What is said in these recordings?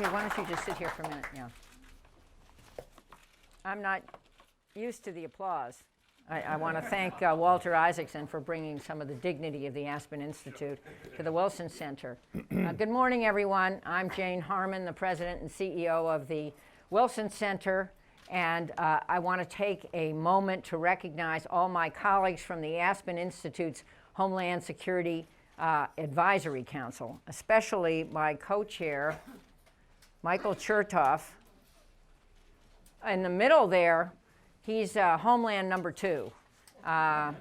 Actually, why don't you just sit here for a minute? Yeah. I'm not used to the applause. I want to thank Walter Isaacson for bringing some of the dignity of the Aspen Institute to the Wilson Center. Good morning, everyone. I'm Jane Harmon, the president and CEO of the Wilson Center, and I want to take a moment to recognize all my colleagues from the Aspen Institute's Homeland Security Advisory Council, especially my co-chair, Michael Chertoff. In the middle there, he's Homeland number 2. And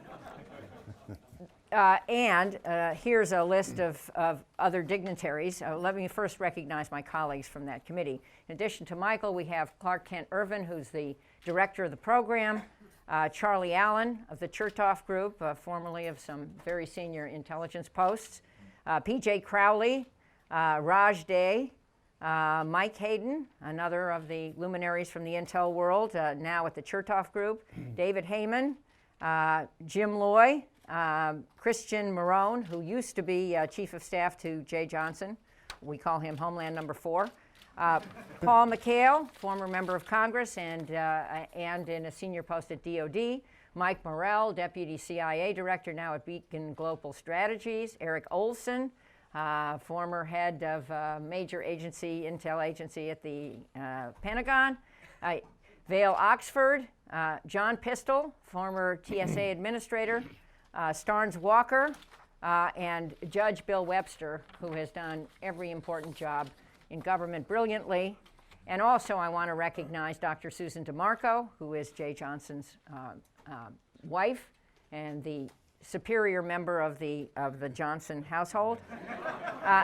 here's a list of other dignitaries. Let me first recognize my colleagues from that committee. In addition to Michael, we have Clark Kent Irvin, who's the director of the program, Charlie Allen of the Chertoff Group, formerly of some very senior intelligence posts, P.J. Crowley, Raj Day, Mike Hayden, another of the luminaries from the intel world, now at the Chertoff Group, David Heyman, Jim Loy, Christian Marone, who used to be Chief of Staff to Jeh Johnson. We call him Homeland number 4. Paul McHale, former member of Congress and in a senior post at DOD. Mike Morrell, Deputy CIA Director, now at Beacon Global Strategies. Eric Olson, former head of major agency, intel agency at the Pentagon. Vale Oxford, John Pistol, former TSA administrator. Starnes Walker, and Judge Bill Webster, who has done every important job in government brilliantly. And also I want to recognize Dr. Susan DeMarco, who is Jeh Johnson's wife and the superior member of the Johnson household.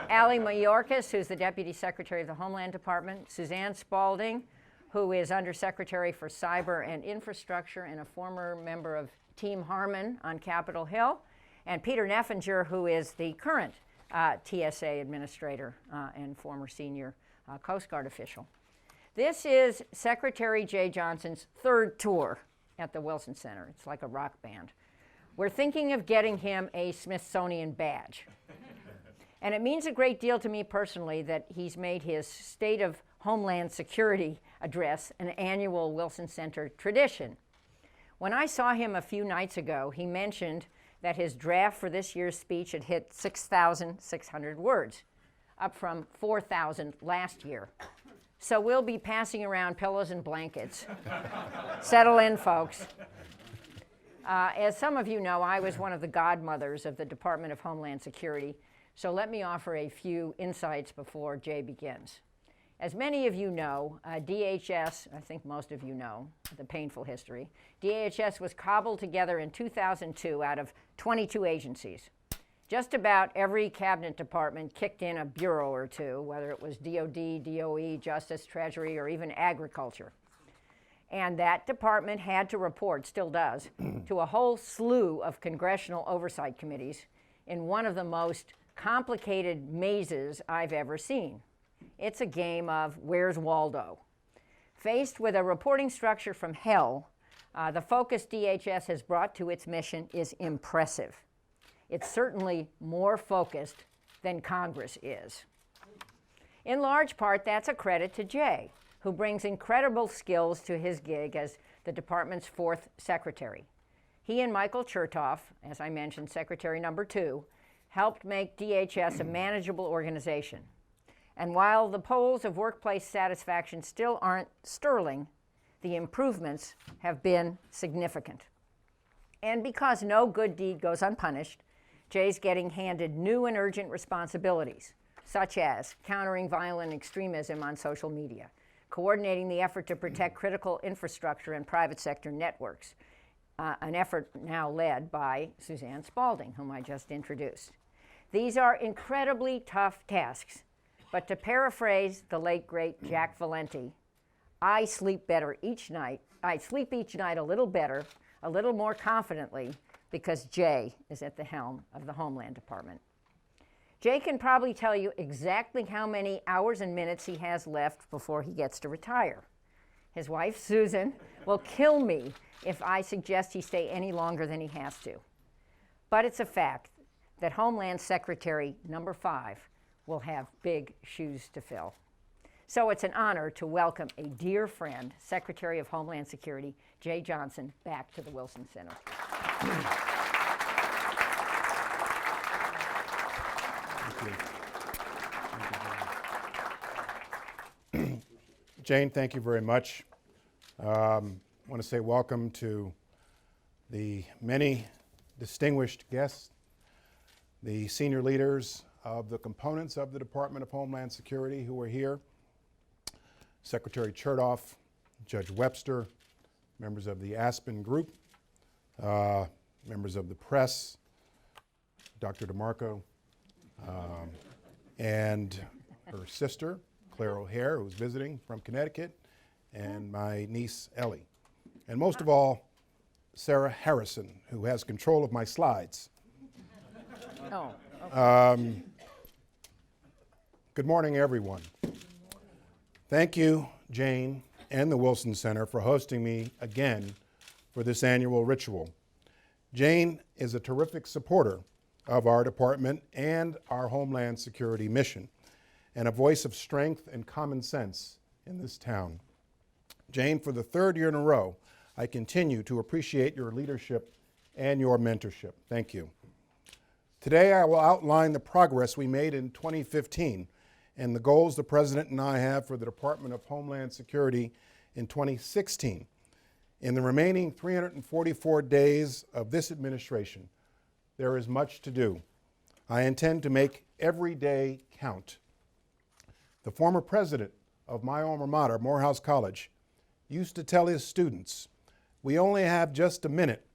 Ali Mayorkas, who's the Deputy Secretary of the Homeland Department. Suzanne Spalding, who is Undersecretary for Cyber and Infrastructure and a former member of Team Harmon on Capitol Hill. And Peter Neffinger, who is the current TSA administrator and former senior Coast Guard official. This is Secretary Jeh Johnson's 3rd tour at the Wilson Center. It's like a rock band. We're thinking of getting him a Smithsonian badge. And it means a great deal to me personally that he's made his State of Homeland Security address an annual Wilson Center tradition. When I saw him a few nights ago, he mentioned that his draft for this year's speech had hit 6,600 words, up from 4,000 last year. So we'll be passing around pillows and blankets. Settle in, folks. As some of you know, I was one of the godmothers of the Department of Homeland Security, so let me offer a few insights before Jeh begins. As many of you know, DHS, I think most of you know the painful history, DHS was cobbled together in 2002 out of 22 agencies. Just about every cabinet department kicked in a bureau or two, whether it was DOD, DOE, Justice, Treasury, or even Agriculture. And that department had to report, still does, to a whole slew of congressional oversight committees in one of the most complicated mazes I've ever seen. It's a game of where's Waldo? Faced with a reporting structure from hell, the focus DHS has brought to its mission is impressive. It's certainly more focused than Congress is. In large part, that's a credit to Jeh, who brings incredible skills to his gig as the department's 4th secretary. He and Michael Chertoff, as I mentioned, secretary number 2, helped make DHS a manageable organization. And while the polls of workplace satisfaction still aren't sterling, the improvements have been significant. And because no good deed goes unpunished, Jeh's getting handed new and urgent responsibilities, such as countering violent extremism on social media, coordinating the effort to protect critical infrastructure and private sector networks, an effort now led by Suzanne Spalding, whom I just introduced. These are incredibly tough tasks. But to paraphrase the late, great Jack Valenti, I sleep better each night. I sleep each night a little better, a little more confidently, because Jeh is at the helm of the Homeland Department. Jeh can probably tell you exactly how many hours and minutes he has left before he gets to retire. His wife, Susan, will kill me if I suggest he stay any longer than he has to. But it's a fact that Homeland Secretary number 5 will have big shoes to fill. So it's an honor to welcome a dear friend, Secretary of Homeland Security, Jeh Johnson, back to the Wilson Center. Jane, thank you very much. I want to say welcome to the many distinguished guests, the senior leaders of the components of the Department of Homeland Security who are here, Secretary Chertoff, Judge Webster, members of the Aspen Group, members of the press, Dr. DeMarco, and her sister, Claire O'Hare, who's visiting from Connecticut, and my niece, Ellie. And most of all, Sarah Harrison, who has control of my slides. Oh, okay. Good morning, everyone. Thank you, Jane and the Wilson Center, for hosting me again for this annual ritual. Jane is a terrific supporter of our department and our Homeland Security mission, and a voice of strength and common sense in this town. Jane, for the third year in a row, I continue to appreciate your leadership and your mentorship. Thank you. Today, I will outline the progress we made in 2015 and the goals the President and I have for the Department of Homeland Security in 2016. In the remaining 344 days of this administration, there is much to do. I intend to make every day count. The former president of my alma mater, Morehouse College, used to tell his students, "We only have just a minute,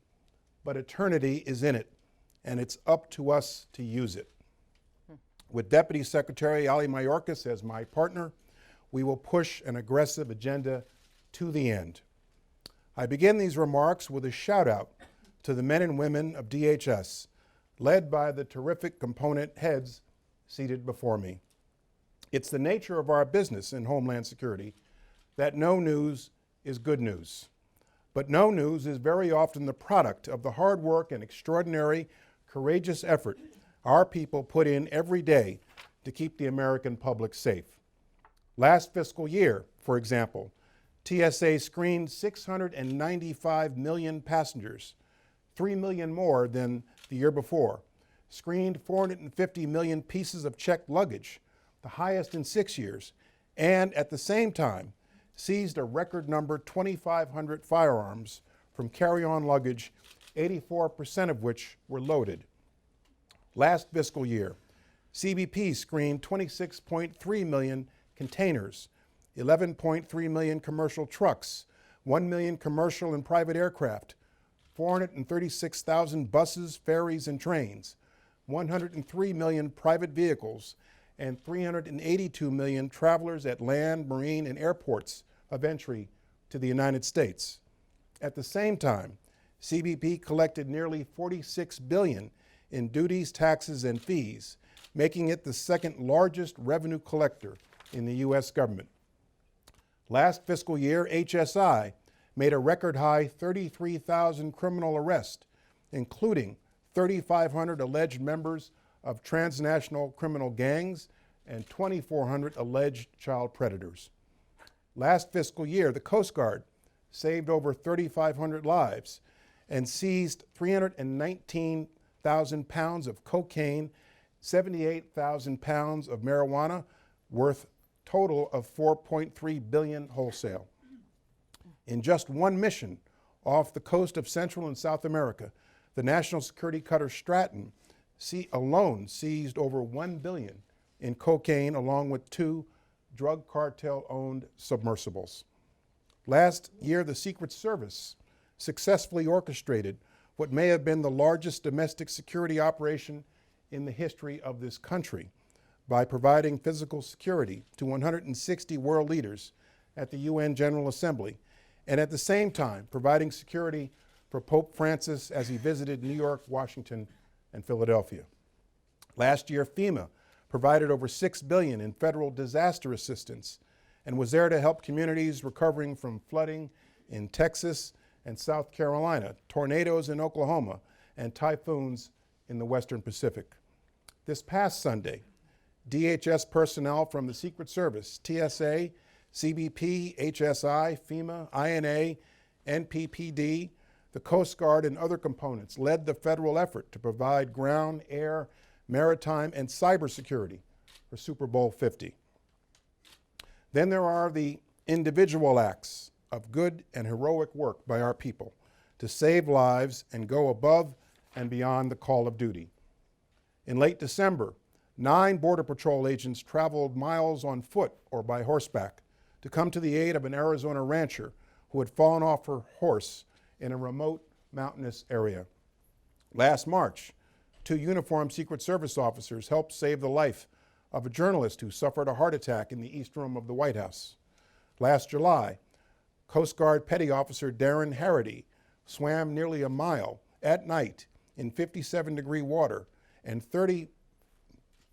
but eternity is in it, and it's up to us to use it." With Deputy Secretary Ali Mayorkas as my partner, we will push an aggressive agenda to the end. I begin these remarks with a shout out to the men and women of DHS, led by the terrific component heads seated before me. It's the nature of our business in Homeland Security that no news is good news. But no news is very often the product of the hard work and extraordinary, courageous effort our people put in every day to keep the American public safe. Last fiscal year, for example, TSA screened 695 million passengers, 3 million more than the year before, screened 450 million pieces of checked luggage, the highest in 6 years, and at the same time, seized a record number 2,500 firearms from carry-on luggage, 84% of which were loaded. Last fiscal year, CBP screened 26.3 million containers, 11.3 million commercial trucks, 1 million commercial and private aircraft, 436,000 buses, ferries, and trains, 103 million private vehicles, and 382 million travelers at land, marine, and airports of entry to the United States. At the same time, CBP collected nearly $46 billion in duties, taxes, and fees, making it the second largest revenue collector in the U.S. government. Last fiscal year, HSI made a record high 33,000 criminal arrests, including 3,500 alleged members of transnational criminal gangs and 2,400 alleged child predators. Last fiscal year, the Coast Guard saved over 3,500 lives and seized 319,000 pounds of cocaine, 78,000 pounds of marijuana, worth total of $4.3 billion wholesale. In just one mission off the coast of Central and South America, the national security cutter Stratton alone seized over $1 billion in cocaine, along with 2 drug cartel-owned submersibles. Last year, the Secret Service successfully orchestrated what may have been the largest domestic security operation in the history of this country by providing physical security to 160 world leaders at the UN General Assembly, and at the same time providing security for Pope Francis as he visited New York, Washington, and Philadelphia. Last year, FEMA provided over $6 billion in federal disaster assistance and was there to help communities recovering from flooding in Texas and South Carolina, tornadoes in Oklahoma, and typhoons in the Western Pacific. This past Sunday, DHS personnel from the Secret Service, TSA, CBP, HSI, FEMA, INA, NPPD, the Coast Guard, and other components led the federal effort to provide ground, air, maritime, and cybersecurity for Super Bowl 50. Then there are the individual acts of good and heroic work by our people to save lives and go above and beyond the call of duty. In late December, 9 Border Patrol agents traveled miles on foot or by horseback to come to the aid of an Arizona rancher who had fallen off her horse in a remote mountainous area. Last March, 2 uniformed Secret Service officers helped save the life of a journalist who suffered a heart attack in the East Room of the White House. Last July, Coast Guard Petty Officer Darren Harity swam nearly a mile at night in 57-degree water and 30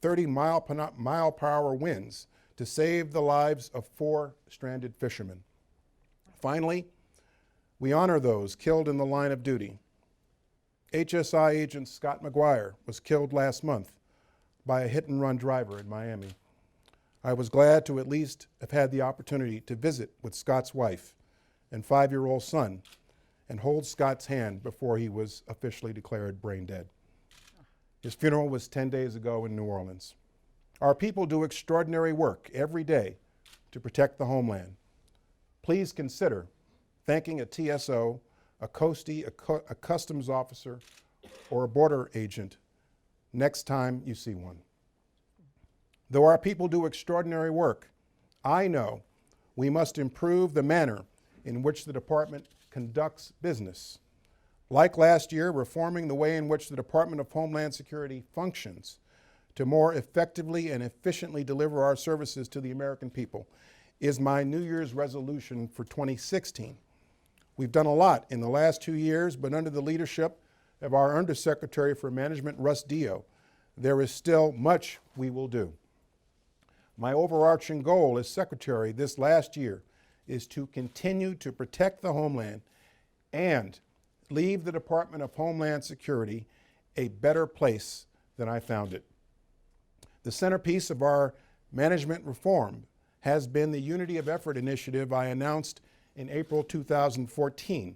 mile-per-hour winds to save the lives of 4 stranded fishermen. Finally, we honor those killed in the line of duty. HSI agent Scott McGuire was killed last month by a hit-and-run driver in Miami. I was glad to at least have had the opportunity to visit with Scott's wife and 5-year-old son and hold Scott's hand before he was officially declared brain dead. His funeral was 10 days ago in New Orleans. Our people do extraordinary work every day to protect the homeland. Please consider thanking a TSO, a coastie, a customs officer, or a border agent next time you see one. Though our people do extraordinary work, I know we must improve the manner in which the department conducts business. Like last year, reforming the way in which the Department of Homeland Security functions to more effectively and efficiently deliver our services to the American people is my New Year's resolution for 2016. We've done a lot in the last 2 years, but under the leadership of our Undersecretary for Management, Russ Dio, there is still much we will do. My overarching goal as Secretary this last year is to continue to protect the homeland and leave the Department of Homeland Security a better place than I found it. The centerpiece of our management reform has been the Unity of Effort initiative I announced in April 2014,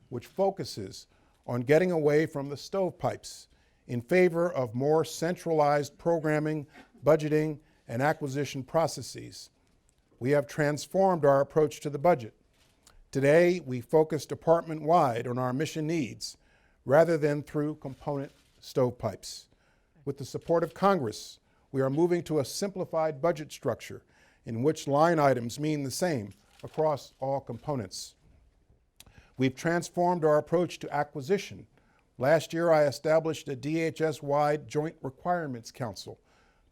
which focuses on getting away from the stovepipes in favor of more centralized programming, budgeting, and acquisition processes. We have transformed our approach to the budget. Today, we focus department-wide on our mission needs rather than through component stovepipes. With the support of Congress, we are moving to a simplified budget structure in which line items mean the same across all components. We've transformed our approach to acquisition. Last year, I established a DHS-wide Joint Requirements Council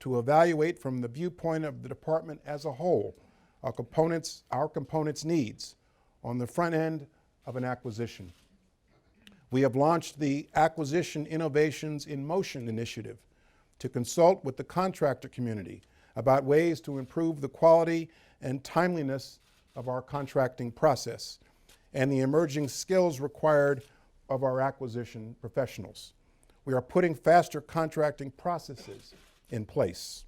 to evaluate from the viewpoint of the department as a whole our components' needs on the front end of an acquisition. We have launched the Acquisition Innovations in Motion initiative to consult with the contractor community about ways to improve the quality and timeliness of our contracting process and the emerging skills required of our acquisition professionals. We are putting faster contracting processes in place.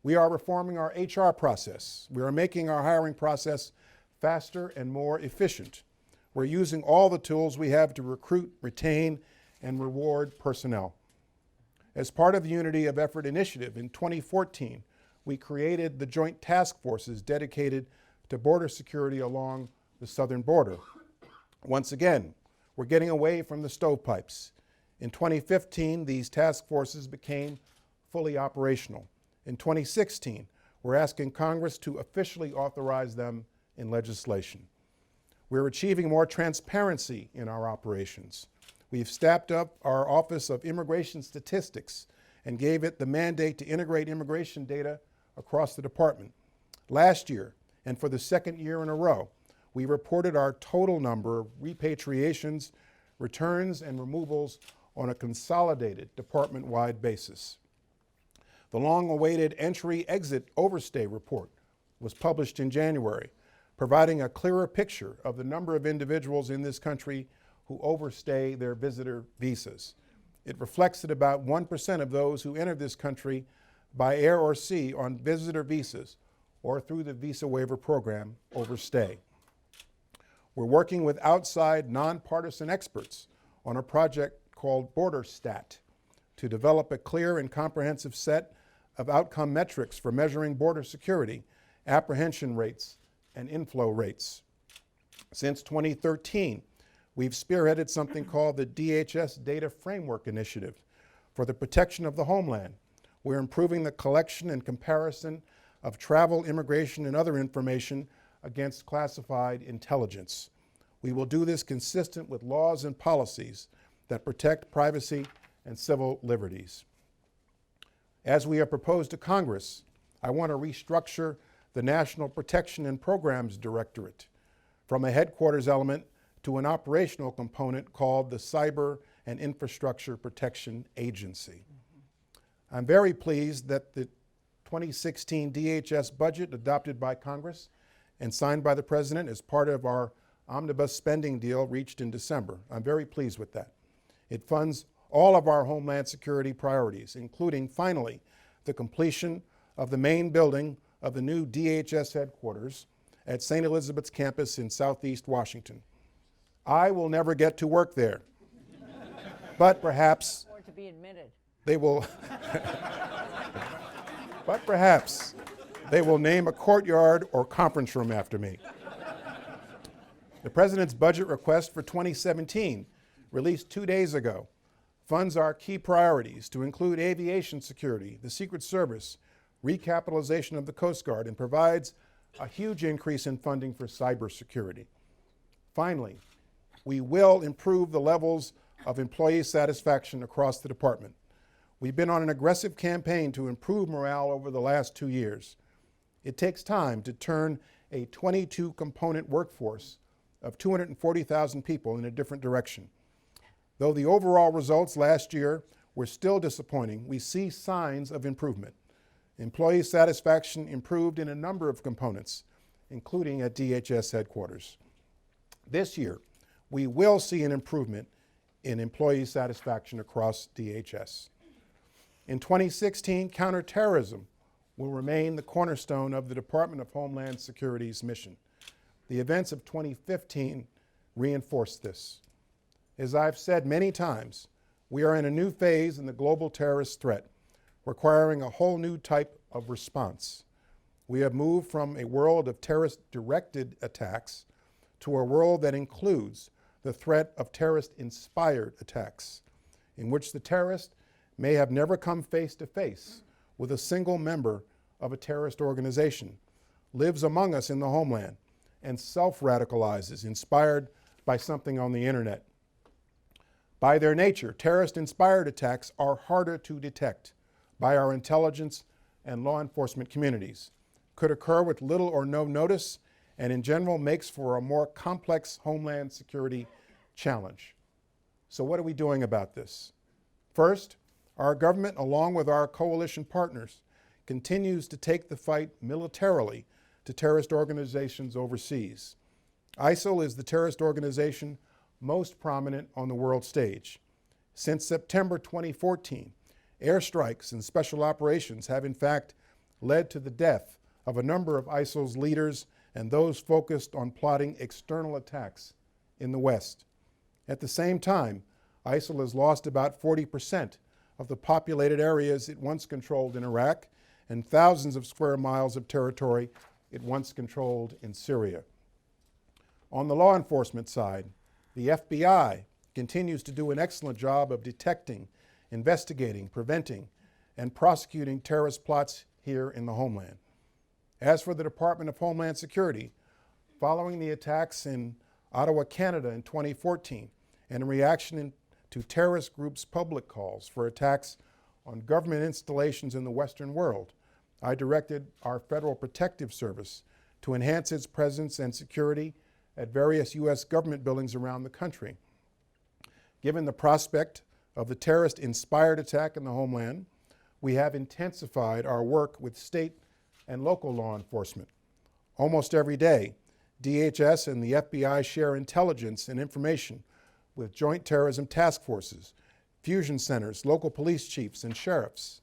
We are reforming our HR process. We are making our hiring process faster and more efficient. We're using all the tools we have to recruit, retain, and reward personnel. As part of the Unity of Effort initiative in 2014, we created the joint task forces dedicated to border security along the southern border. Once again, we're getting away from the stovepipes. In 2015, these task forces became fully operational. In 2016, we're asking Congress to officially authorize them in legislation. We're achieving more transparency in our operations. We've staffed up our Office of Immigration Statistics and gave it the mandate to integrate immigration data across the department. Last year, and for the second year in a row, we reported our total number of repatriations, returns, and removals on a consolidated department-wide basis. The long-awaited Entry-Exit Overstay Report was published in January, providing a clearer picture of the number of individuals in this country who overstay their visitor visas. It reflects that about 1% of those who enter this country by air or sea on visitor visas or through the visa waiver program over stay. We're working with outside nonpartisan experts on a project called Border Stat to develop a clear and comprehensive set of outcome metrics for measuring border security, apprehension rates, and inflow rates. Since 2013, we've spearheaded something called the DHS Data Framework Initiative for the protection of the homeland. We're improving the collection and comparison of travel, immigration, and other information against classified intelligence. We will do this consistent with laws and policies that protect privacy and civil liberties. As we have proposed to Congress, I want to restructure the National Protection and Programs Directorate from a headquarters element to an operational component called the Cyber and Infrastructure Protection Agency. I'm very pleased that the 2016 DHS budget adopted by Congress and signed by the President as part of our omnibus spending deal reached in December. I'm very pleased with that. It funds all of our Homeland Security priorities, including, finally, the completion of the main building of the new DHS headquarters at St. Elizabeth's campus in Southeast Washington. I will never get to work there, but perhaps Or to be admitted. they will, but perhaps they will name a courtyard or conference room after me. The President's budget request for 2017, released 2 days ago, funds our key priorities to include aviation security, the Secret Service, recapitalization of the Coast Guard, and provides a huge increase in funding for cybersecurity. Finally, we will improve the levels of employee satisfaction across the department. We've been on an aggressive campaign to improve morale over the last 2 years. It takes time to turn a 22-component workforce of 240,000 people in a different direction. Though the overall results last year were still disappointing, we see signs of improvement. Employee satisfaction improved in a number of components, including at DHS headquarters. This year, we will see an improvement in employee satisfaction across DHS. In 2016, counterterrorism will remain the cornerstone of the Department of Homeland Security's mission. The events of 2015 reinforced this. As I've said many times, we are in a new phase in the global terrorist threat, requiring a whole new type of response. We have moved from a world of terrorist-directed attacks to a world that includes the threat of terrorist-inspired attacks, in which the terrorist may have never come face to face with a single member of a terrorist organization, lives among us in the homeland, and self-radicalizes, inspired by something on the internet. By their nature, terrorist-inspired attacks are harder to detect by our intelligence and law enforcement communities, could occur with little or no notice, and in general makes for a more complex Homeland Security challenge. So what are we doing about this? First, our government, along with our coalition partners, continues to take the fight militarily to terrorist organizations overseas. ISIL is the terrorist organization most prominent on the world stage. Since September 2014, airstrikes and special operations have in fact led to the death of a number of ISIL's leaders and those focused on plotting external attacks in the West. At the same time, ISIL has lost about 40% of the populated areas it once controlled in Iraq and thousands of square miles of territory it once controlled in Syria. On the law enforcement side, the FBI continues to do an excellent job of detecting, investigating, preventing, and prosecuting terrorist plots here in the homeland. As for the Department of Homeland Security, following the attacks in Ottawa, Canada in 2014, and in reaction to terrorist groups' public calls for attacks on government installations in the Western world, I directed our Federal Protective Service to enhance its presence and security at various U.S. government buildings around the country. Given the prospect of the terrorist-inspired attack in the homeland, we have intensified our work with state and local law enforcement. Almost every day, DHS and the FBI share intelligence and information with joint terrorism task forces, fusion centers, local police chiefs, and sheriffs.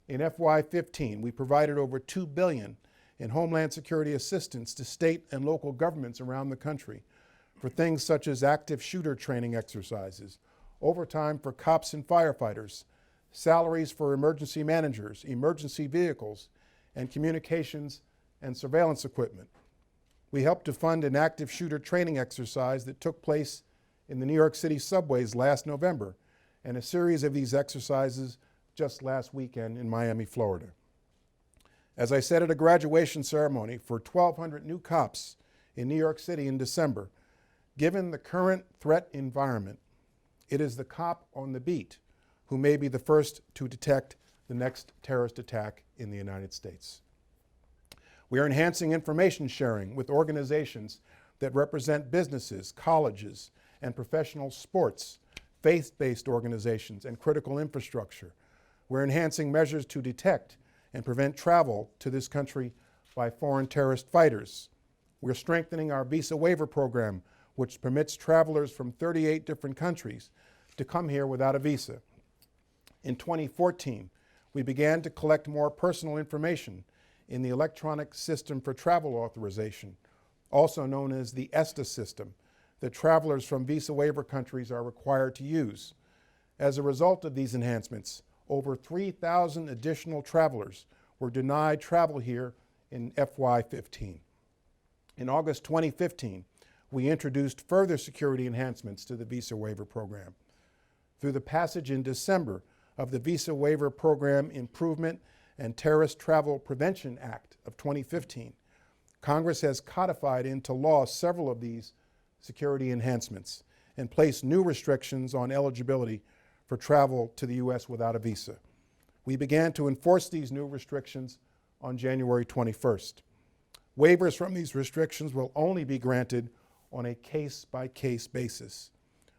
In FY15, we provided over $2 billion in Homeland Security assistance to state and local governments around the country for things such as active shooter training exercises, overtime for cops and firefighters, salaries for emergency managers, emergency vehicles, and communications and surveillance equipment. We helped to fund an active shooter training exercise that took place in the New York City subways last November, and a series of these exercises just last weekend in Miami, Florida. As I said at a graduation ceremony for 1,200 new cops in New York City in December, given the current threat environment, it is the cop on the beat who may be the first to detect the next terrorist attack in the United States. We are enhancing information sharing with organizations that represent businesses, colleges, and professional sports, faith-based organizations, and critical infrastructure. We're enhancing measures to detect and prevent travel to this country by foreign terrorist fighters. We're strengthening our visa waiver program, which permits travelers from 38 different countries to come here without a visa. In 2014, we began to collect more personal information in the Electronic System for Travel Authorization, also known as the ESTA system, that travelers from visa waiver countries are required to use. As a result of these enhancements, over 3,000 additional travelers were denied travel here in FY15. In August 2015, we introduced further security enhancements to the visa waiver program. Through the passage in December of the Visa Waiver Program Improvement and Terrorist Travel Prevention Act of 2015, Congress has codified into law several of these security enhancements and placed new restrictions on eligibility for travel to the U.S. without a visa. We began to enforce these new restrictions on January 21st. Waivers from these restrictions will only be granted on a case-by-case basis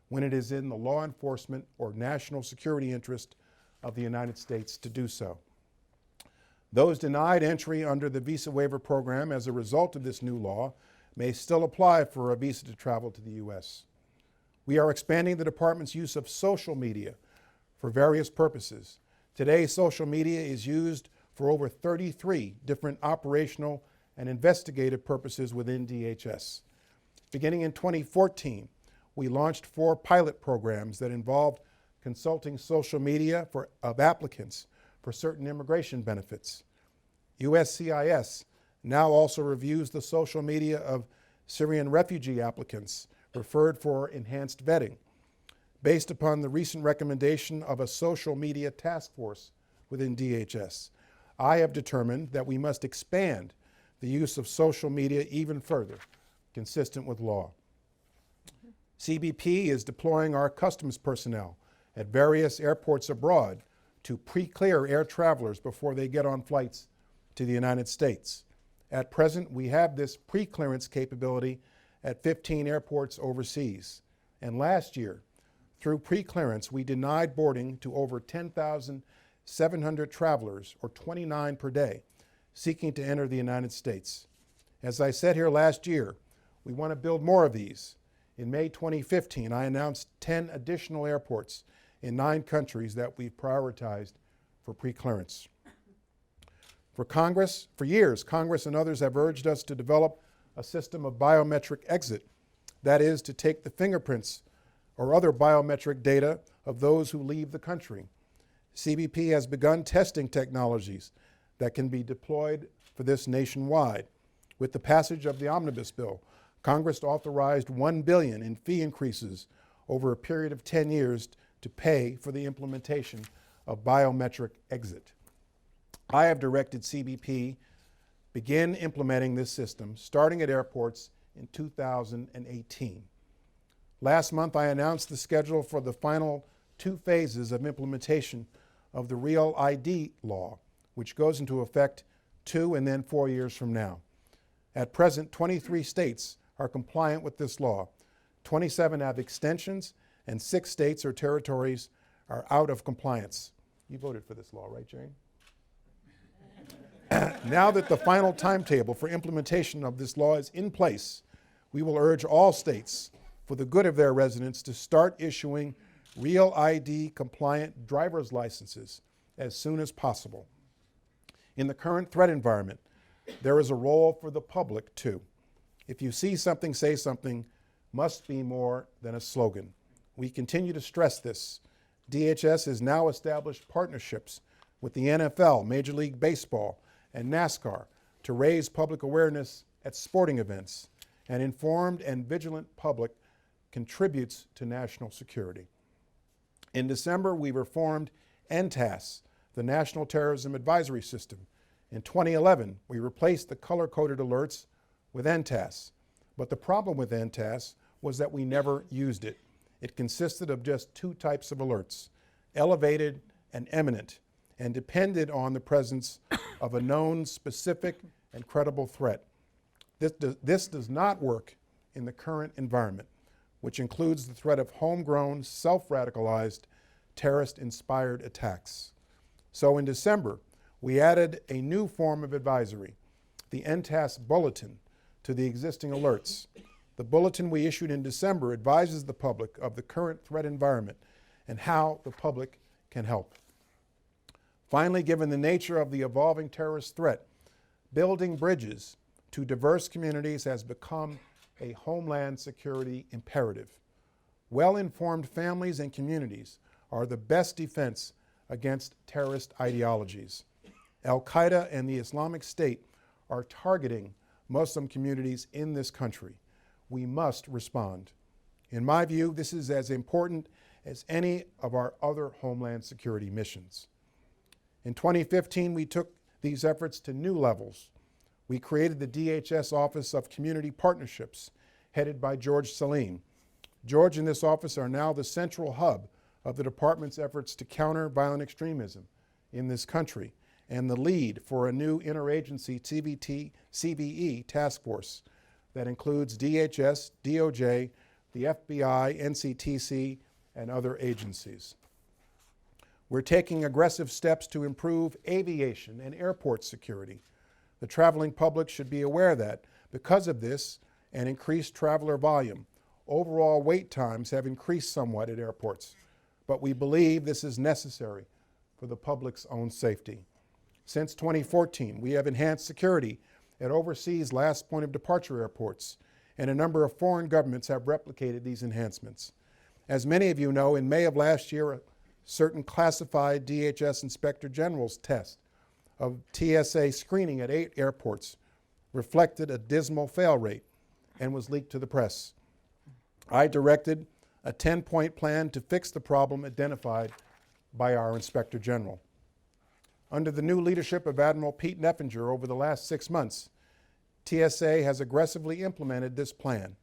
when it is in the law enforcement or national security interest of the United States to do so. Those denied entry under the Visa Waiver Program as a result of this new law may still apply for a visa to travel to the U.S. We are expanding the department's use of social media for various purposes. Today, social media is used for over 33 different operational and investigative purposes within DHS. Beginning in 2014, we launched 4 pilot programs that involved consulting social media of applicants for certain immigration benefits. USCIS now also reviews the social media of Syrian refugee applicants referred for enhanced vetting. Based upon the recent recommendation of a social media task force within DHS, I have determined that we must expand the use of social media even further, consistent with law. CBP is deploying our customs personnel at various airports abroad to pre-clear air travelers before they get on flights to the United States. At present, we have this pre-clearance capability at 15 airports overseas. And last year, through pre-clearance, we denied boarding to over 10,700 travelers, or 29 per day, seeking to enter the United States. As I said here last year, we want to build more of these. In May 2015, I announced 10 additional airports in 9 countries that we've prioritized for pre-clearance. For years, Congress and others have urged us to develop a system of biometric exit, that is, to take the fingerprints or other biometric data of those who leave the country. CBP has begun testing technologies that can be deployed for this nationwide. With the passage of the Omnibus Bill, Congress authorized $1 billion in fee increases over a period of 10 years to pay for the implementation of biometric exit. I have directed CBP begin implementing this system, starting at airports in 2018. Last month, I announced the schedule for the final 2 phases of implementation of the Real ID law, which goes into effect 2 and then 4 years from now. At present, 23 states are compliant with this law. 27 have extensions, and 6 states or territories are out of compliance. You voted for this law, right, Jane? Now that the final timetable for implementation of this law is in place, we will urge all states, for the good of their residents, to start issuing Real ID compliant driver's licenses as soon as possible. In the current threat environment, there is a role for the public too. If you see something, say something must be more than a slogan. We continue to stress this. DHS has now established partnerships with the NFL, Major League Baseball, and NASCAR to raise public awareness at sporting events. An informed and vigilant public contributes to national security. In December, we reformed NTAS, the National Terrorism Advisory System. In 2011, we replaced the color-coded alerts with NTAS. But the problem with NTAS was that we never used it. It consisted of just two types of alerts, elevated and eminent, and depended on the presence of a known, specific, and credible threat. This does not work in the current environment, which includes the threat of homegrown, self-radicalized, terrorist-inspired attacks. So in December, we added a new form of advisory, the NTAS Bulletin, to the existing alerts. The bulletin we issued in December advises the public of the current threat environment and how the public can help. Finally, given the nature of the evolving terrorist threat, building bridges to diverse communities has become a Homeland Security imperative. Well-informed families and communities are the best defense against terrorist ideologies. Al-Qaeda and the Islamic State are targeting Muslim communities in this country. We must respond. In my view, this is as important as any of our other Homeland Security missions. In 2015, we took these efforts to new levels. We created the DHS Office of Community Partnerships, headed by George Salim. George and this office are now the central hub of the department's efforts to counter violent extremism in this country, and the lead for a new interagency CVE task force that includes DHS, DOJ, the FBI, NCTC, and other agencies. We're taking aggressive steps to improve aviation and airport security. The traveling public should be aware that because of this and increased traveler volume, overall wait times have increased somewhat at airports, but we believe this is necessary for the public's own safety. Since 2014, we have enhanced security at overseas last point of departure airports, and a number of foreign governments have replicated these enhancements. As many of you know, in May of last year, a certain classified DHS Inspector General's test of TSA screening at 8 airports reflected a dismal fail rate and was leaked to the press. I directed a 10-point plan to fix the problem identified by our Inspector General. Under the new leadership of Admiral Pete Neffinger over the last 6 months, TSA has aggressively implemented this plan.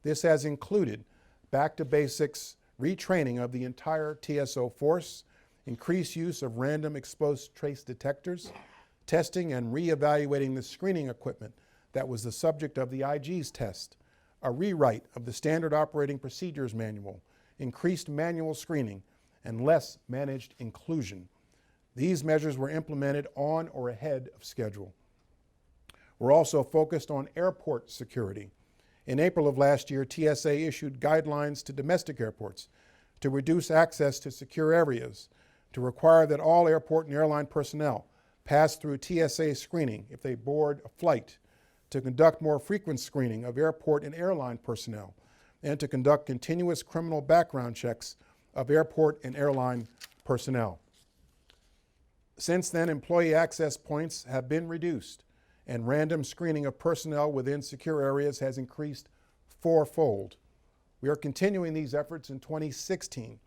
This has included back to basics retraining of the entire TSO force, increased use of random exposed trace detectors, testing and reevaluating the screening equipment that was the subject of the IG's test, a rewrite of the Standard Operating Procedures Manual, increased manual screening, and less managed inclusion. These measures were implemented on or ahead of schedule. We're also focused on airport security. In April of last year, TSA issued guidelines to domestic airports to reduce access to secure areas, to require that all airport and airline personnel pass through TSA screening if they board a flight, to conduct more frequent screening of airport and airline personnel, and to conduct continuous criminal background checks of airport and airline personnel. Since then, employee access points have been reduced, and random screening of personnel within secure areas has increased 4-fold. We are continuing these efforts in 2016.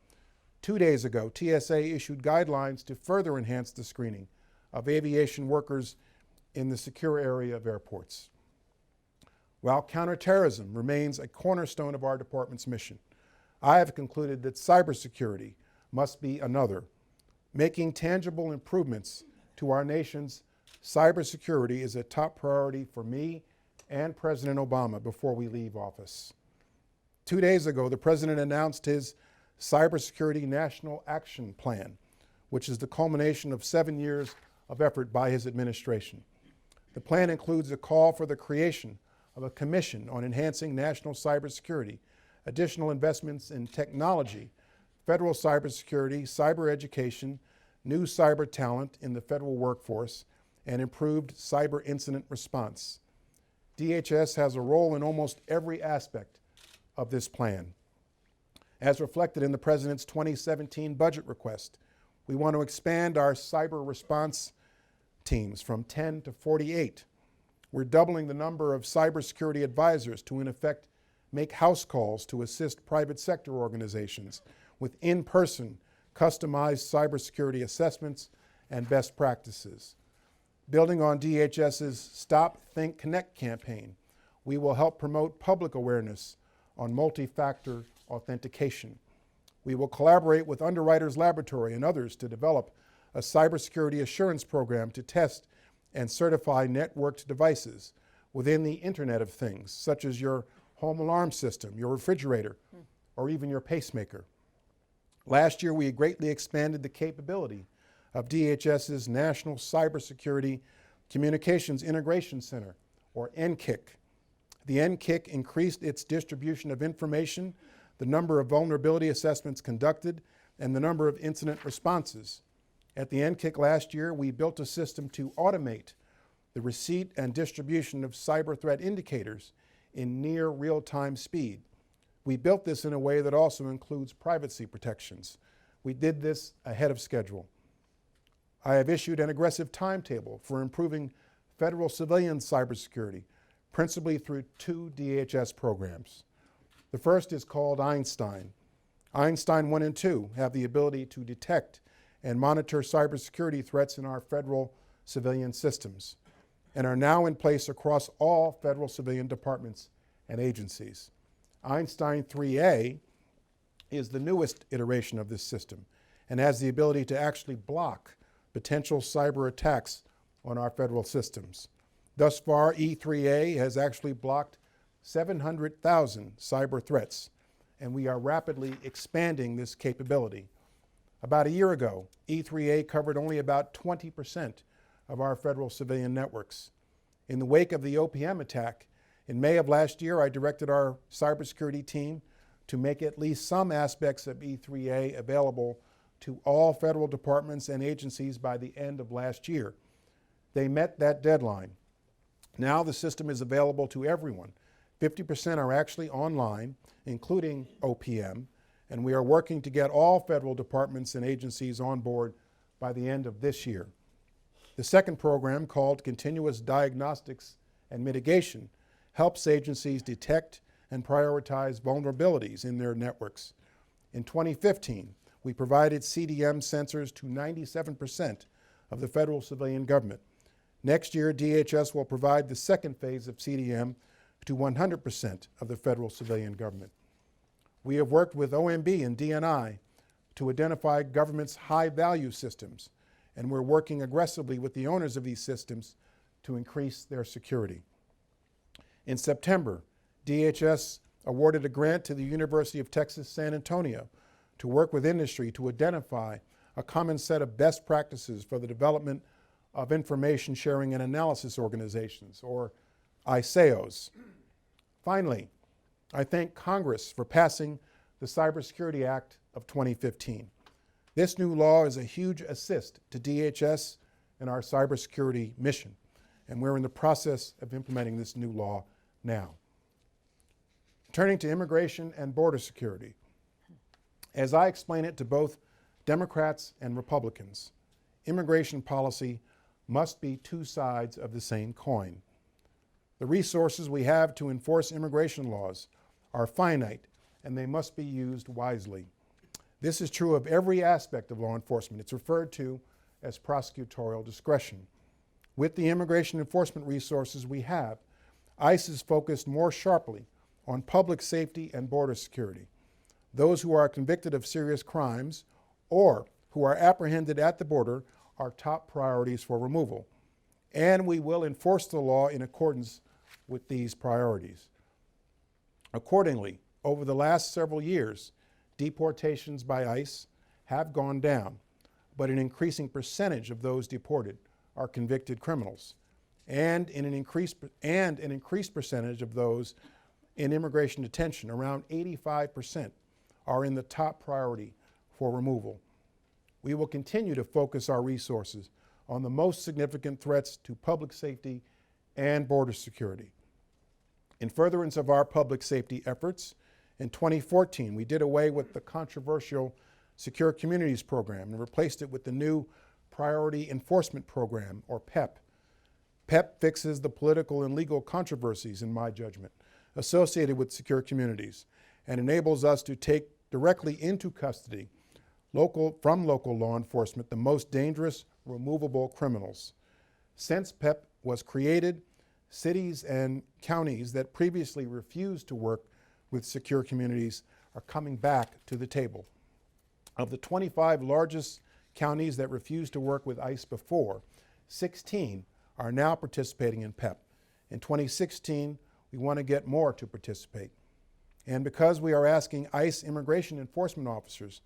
2 days ago, TSA issued guidelines to further enhance the screening of aviation workers in the secure area of airports. While counterterrorism remains a cornerstone of our department's mission, I have concluded that cybersecurity must be another. Making tangible improvements to our nation's cybersecurity is a top priority for me and President Obama before we leave office. 2 days ago, the President announced his Cybersecurity National Action Plan, which is the culmination of 7 years of effort by his administration. The plan includes a call for the creation of a commission on enhancing national cybersecurity, additional investments in technology, federal cybersecurity, cyber education, new cyber talent in the federal workforce, and improved cyber incident response. DHS has a role in almost every aspect of this plan. As reflected in the President's 2017 budget request, we want to expand our cyber response teams from 10 to 48. We're doubling the number of cybersecurity advisors to, in effect, make house calls to assist private sector organizations with in-person, customized cybersecurity assessments and best practices. Building on DHS's Stop, Think, Connect campaign, we will help promote public awareness on multi-factor authentication. We will collaborate with Underwriters Laboratory and others to develop a cybersecurity assurance program to test and certify networked devices within the Internet of Things, such as your home alarm system, your refrigerator, or even your pacemaker. Last year, we greatly expanded the capability of DHS's National Cybersecurity Communications Integration Center, or NCIC. The NCIC increased its distribution of information, the number of vulnerability assessments conducted, and the number of incident responses. At the NCIC last year, we built a system to automate the receipt and distribution of cyber threat indicators in near real-time speed. We built this in a way that also includes privacy protections. We did this ahead of schedule. I have issued an aggressive timetable for improving federal civilian cybersecurity, principally through 2 DHS programs. The first is called Einstein. Einstein 1 and 2 have the ability to detect and monitor cybersecurity threats in our federal civilian systems and are now in place across all federal civilian departments and agencies. Einstein 3A is the newest iteration of this system and has the ability to actually block potential cyber attacks on our federal systems. Thus far, E3A has actually blocked 700,000 cyber threats, and we are rapidly expanding this capability. About a year ago, E3A covered only about 20% of our federal civilian networks. In the wake of the OPM attack, in May of last year, I directed our cybersecurity team to make at least some aspects of E3A available to all federal departments and agencies by the end of last year. They met that deadline. Now the system is available to everyone. 50% are actually online, including OPM, and we are working to get all federal departments and agencies on board by the end of this year. The second program, called Continuous Diagnostics and Mitigation, helps agencies detect and prioritize vulnerabilities in their networks. In 2015, we provided CDM sensors to 97% of the federal civilian government. Next year, DHS will provide the second phase of CDM to 100% of the federal civilian government. We have worked with OMB and DNI to identify government's high-value systems, and we're working aggressively with the owners of these systems to increase their security. In September, DHS awarded a grant to the University of Texas San Antonio to work with industry to identify a common set of best practices for the development of information sharing and analysis organizations, or ISAOs. Finally, I thank Congress for passing the Cybersecurity Act of 2015. This new law is a huge assist to DHS and our cybersecurity mission, and we're in the process of implementing this new law now. Turning to immigration and border security, as I explain it to both Democrats and Republicans, immigration policy must be two sides of the same coin. The resources we have to enforce immigration laws are finite, and they must be used wisely. This is true of every aspect of law enforcement. It's referred to as prosecutorial discretion. With the immigration enforcement resources we have, ICE is focused more sharply on public safety and border security. Those who are convicted of serious crimes or who are apprehended at the border are top priorities for removal, and we will enforce the law in accordance with these priorities. Accordingly, over the last several years, deportations by ICE have gone down, but an increasing percentage of those deported are convicted criminals, and an increased percentage of those in immigration detention, around 85%, are in the top priority for removal. We will continue to focus our resources on the most significant threats to public safety and border security. In furtherance of our public safety efforts, in 2014, we did away with the controversial Secure Communities Program and replaced it with the new Priority Enforcement Program, or PEP. PEP fixes the political and legal controversies, in my judgment, associated with secure communities and enables us to take directly into custody from local law enforcement the most dangerous, removable criminals. Since PEP was created, cities and counties that previously refused to work with secure communities are coming back to the table. Of the 25 largest counties that refused to work with ICE before, 16 are now participating in PEP. In 2016, we want to get more to participate. And because we are asking ICE immigration enforcement officers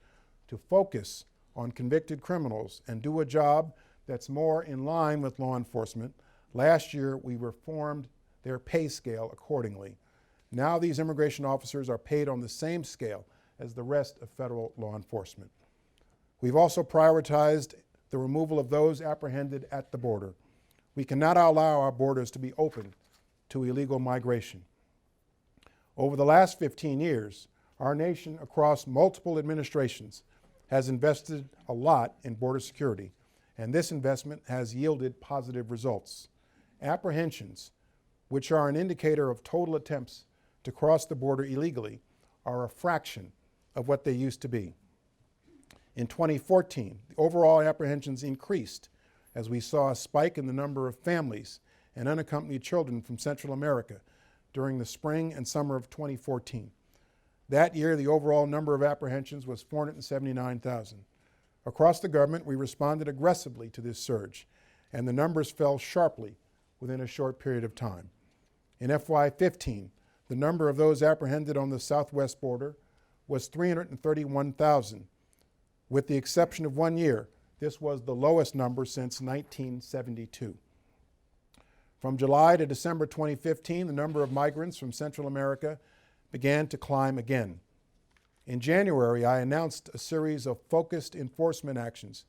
to focus on convicted criminals and do a job that's more in line with law enforcement, last year we reformed their pay scale accordingly. Now these immigration officers are paid on the same scale as the rest of federal law enforcement. We've also prioritized the removal of those apprehended at the border. We cannot allow our borders to be open to illegal migration. Over the last 15 years, our nation across multiple administrations has invested a lot in border security, and this investment has yielded positive results. Apprehensions, which are an indicator of total attempts to cross the border illegally, are a fraction of what they used to be. In 2014, the overall apprehensions increased as we saw a spike in the number of families and unaccompanied children from Central America during the spring and summer of 2014. That year, the overall number of apprehensions was 479,000. Across the government, we responded aggressively to this surge, and the numbers fell sharply within a short period of time. In FY15, the number of those apprehended on the southwest border was 331,000. With the exception of 1 year, this was the lowest number since 1972. From July to December 2015, the number of migrants from Central America began to climb again. In January, I announced a series of focused enforcement actions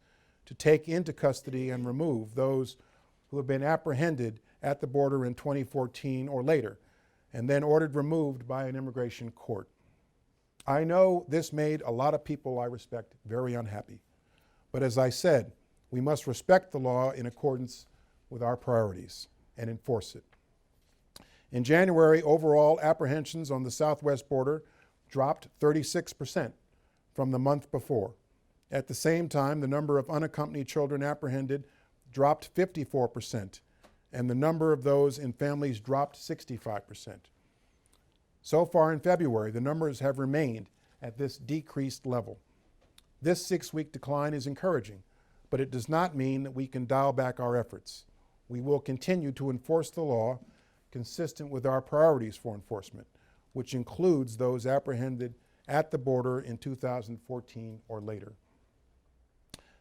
to take into custody and remove those who have been apprehended at the border in 2014 or later, and then ordered removed by an immigration court. I know this made a lot of people I respect very unhappy, but as I said, we must respect the law in accordance with our priorities and enforce it. In January, overall apprehensions on the southwest border dropped 36% from the month before. At the same time, the number of unaccompanied children apprehended dropped 54%, and the number of those in families dropped 65%. So far in February, the numbers have remained at this decreased level. This 6-week decline is encouraging, but it does not mean that we can dial back our efforts. We will continue to enforce the law consistent with our priorities for enforcement, which includes those apprehended at the border in 2014 or later.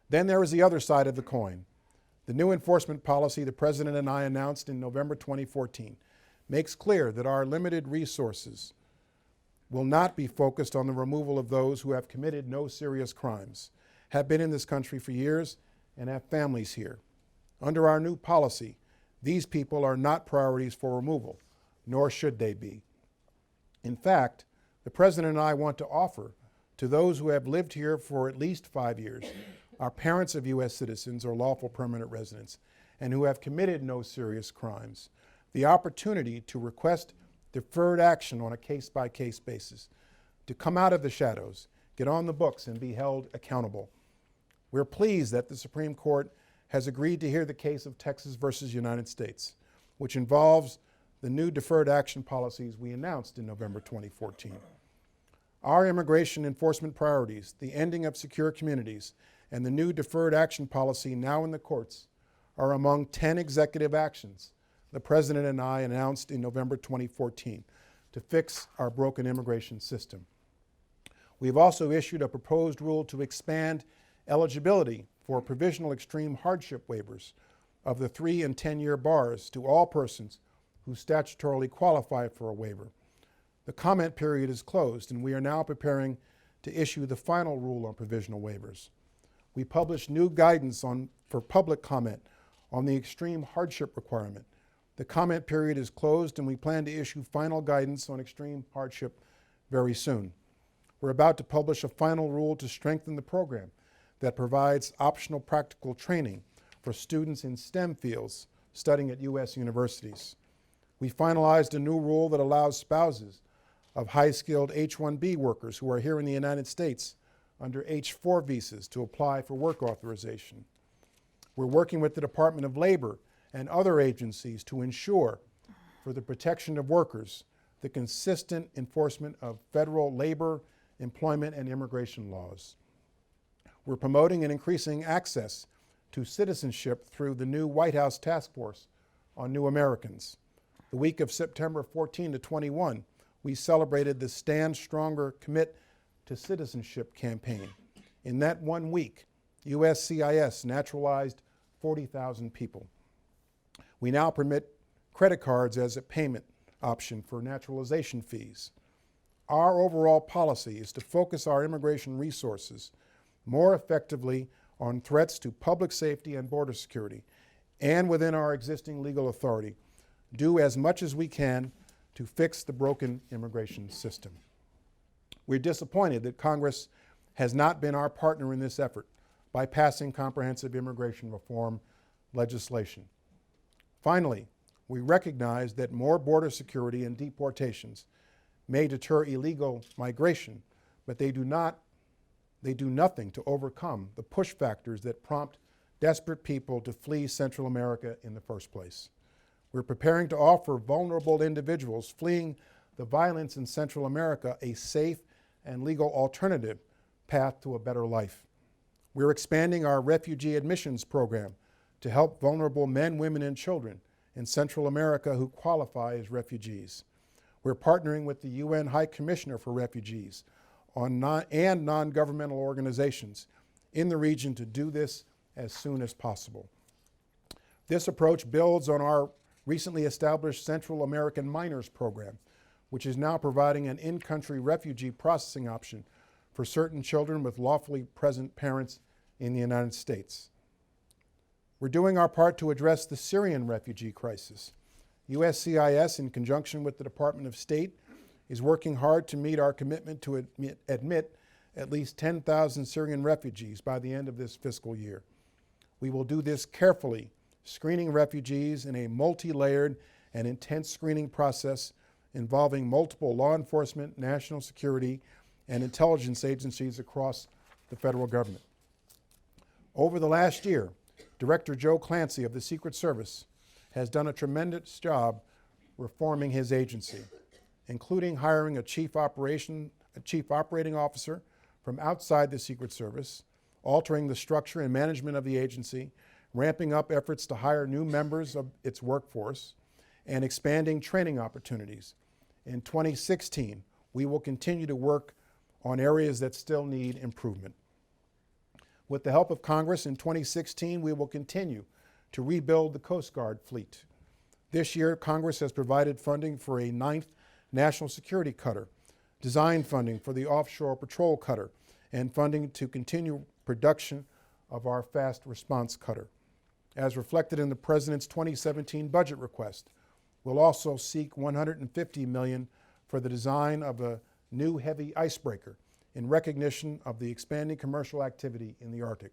Then there is the other side of the coin. The new enforcement policy the President and I announced in November 2014 makes clear that our limited resources will not be focused on the removal of those who have committed no serious crimes, have been in this country for years, and have families here. Under our new policy, these people are not priorities for removal, nor should they be. In fact, the President and I want to offer to those who have lived here for at least 5 years, are parents of U.S. citizens or lawful permanent residents, and who have committed no serious crimes, the opportunity to request deferred action on a case-by-case basis, to come out of the shadows, get on the books, and be held accountable. We're pleased that the Supreme Court has agreed to hear the case of Texas versus United States, which involves the new deferred action policies we announced in November 2014. Our immigration enforcement priorities, the ending of secure communities, and the new deferred action policy now in the courts are among 10 executive actions the President and I announced in November 2014 to fix our broken immigration system. We've also issued a proposed rule to expand eligibility for provisional extreme hardship waivers of the 3- and 10-year bars to all persons who statutorily qualify for a waiver. The comment period is closed, and we are now preparing to issue the final rule on provisional waivers. We published new guidance for public comment on the extreme hardship requirement. The comment period is closed and we plan to issue final guidance on extreme hardship very soon. We're about to publish a final rule to strengthen the program that provides optional practical training for students in STEM fields studying at U.S. universities. We finalized a new rule that allows spouses of high-skilled H-1B workers who are here in the United States under H-4 visas to apply for work authorization. We're working with the Department of Labor and other agencies to ensure, for the protection of workers, the consistent enforcement of federal labor, employment, and immigration laws. We're promoting and increasing access to citizenship through the new White House Task Force on New Americans. The week of September 14 to 21, we celebrated the Stand Stronger, Commit to Citizenship campaign. In that 1 week, USCIS naturalized 40,000 people. We now permit credit cards as a payment option for naturalization fees. Our overall policy is to focus our immigration resources more effectively on threats to public safety and border security, and within our existing legal authority, do as much as we can to fix the broken immigration system. We're disappointed that Congress has not been our partner in this effort by passing comprehensive immigration reform legislation. Finally, we recognize that more border security and deportations may deter illegal migration, but they do nothing to overcome the push factors that prompt desperate people to flee Central America in the first place. We're preparing to offer vulnerable individuals fleeing the violence in Central America a safe and legal alternative path to a better life. We're expanding our refugee admissions program to help vulnerable men, women, and children in Central America who qualify as refugees. We're partnering with the UN High Commissioner for Refugees and non-governmental organizations in the region to do this as soon as possible. This approach builds on our recently established Central American Minors Program, which is now providing an in-country refugee processing option for certain children with lawfully present parents in the United States. We're doing our part to address the Syrian refugee crisis. USCIS, in conjunction with the Department of State, is working hard to meet our commitment to admit at least 10,000 Syrian refugees by the end of this fiscal year. We will do this carefully, screening refugees in a multi-layered and intense screening process involving multiple law enforcement, national security, and intelligence agencies across the federal government. Over the last year, Director Joe Clancy of the Secret Service has done a tremendous job reforming his agency, including hiring a chief operating officer from outside the Secret Service, altering the structure and management of the agency, ramping up efforts to hire new members of its workforce, and expanding training opportunities. In 2016, we will continue to work on areas that still need improvement. With the help of Congress, in 2016, we will continue to rebuild the Coast Guard fleet. This year, Congress has provided funding for a 9th national security cutter, design funding for the offshore patrol cutter, and funding to continue production of our fast response cutter. As reflected in the President's 2017 budget request, we'll also seek $150 million for the design of a new heavy icebreaker in recognition of the expanding commercial activity in the Arctic.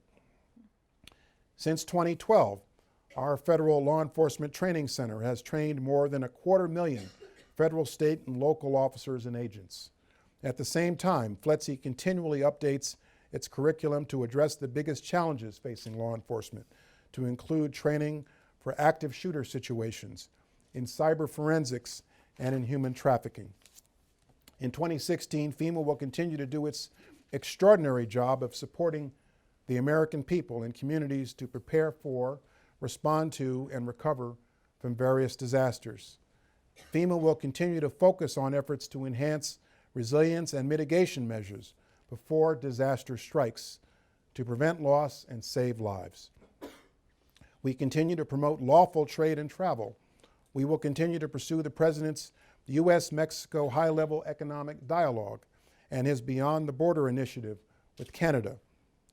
Since 2012, our Federal Law Enforcement Training Center has trained more than 250,000 federal, state, and local officers and agents. At the same time, FLETC continually updates its curriculum to address the biggest challenges facing law enforcement, to include training for active shooter situations, in cyber forensics, and in human trafficking. In 2016, FEMA will continue to do its extraordinary job of supporting the American people and communities to prepare for, respond to, and recover from various disasters. FEMA will continue to focus on efforts to enhance resilience and mitigation measures before disaster strikes to prevent loss and save lives. We continue to promote lawful trade and travel. We will continue to pursue the President's U.S.-Mexico high-level economic dialogue and his Beyond the Border initiative with Canada.